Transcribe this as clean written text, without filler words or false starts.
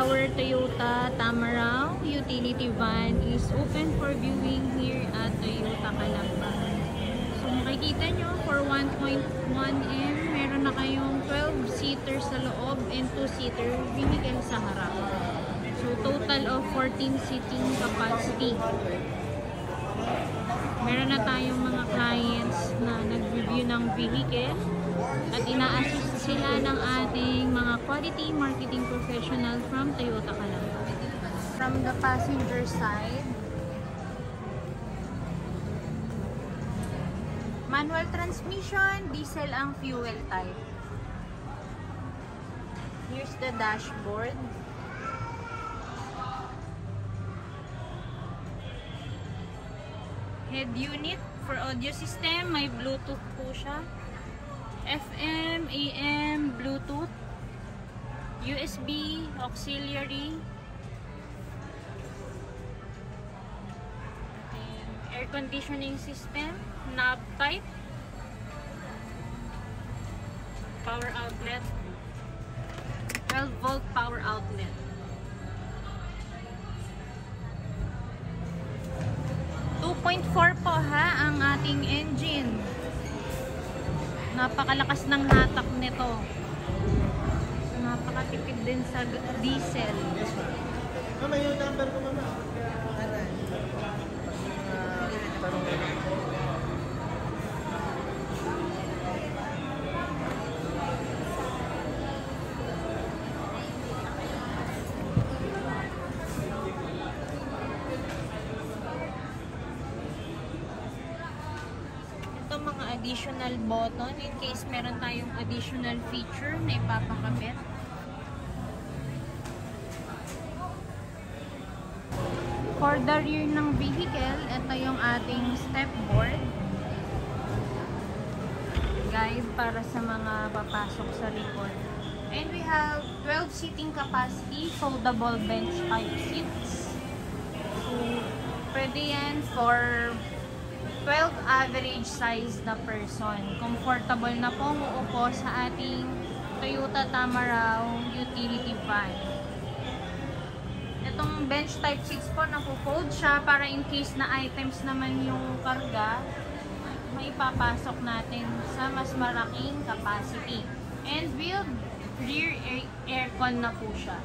our Toyota Tamaraw utility van is open for viewing here at Toyota Calamba. So makikita nyo, for 1.1M, meron na kayong 12-seater sa loob and 2-seater vehicle sa harap. So total of 14 seating capacity. Meron na tayong mga clients na nag-review ng vehicle at ina-assist sila ng ating mga quality marketing professional from Toyota Calamba. From the passenger side, manual transmission, diesel ang fuel type. Here's the dashboard. Head unit for audio system, may Bluetooth po siya. FM, AM, Bluetooth, USB, auxiliary, air conditioning system, knob type, power outlet, 12-volt power outlet. .4 po ha ang ating engine. Napakalakas ng hatak nito. So, napakatipid din sa diesel. Mama, yung number ko mama. Mga additional button in case meron tayong additional feature na ipapakabit. For the rear ng vehicle, ito yung ating step board. Guide para sa mga papasok sa likod. And we have 12 seating capacity, foldable bench type seats. So, pwede yan for 12 average size na person. Comfortable na pong uupo sa ating Toyota Tamaraw utility van. Itong bench type seats po, napo-fold siya para in case na items naman yung karga, maipapasok natin sa mas malaking capacity. And with rear aircon na po siya.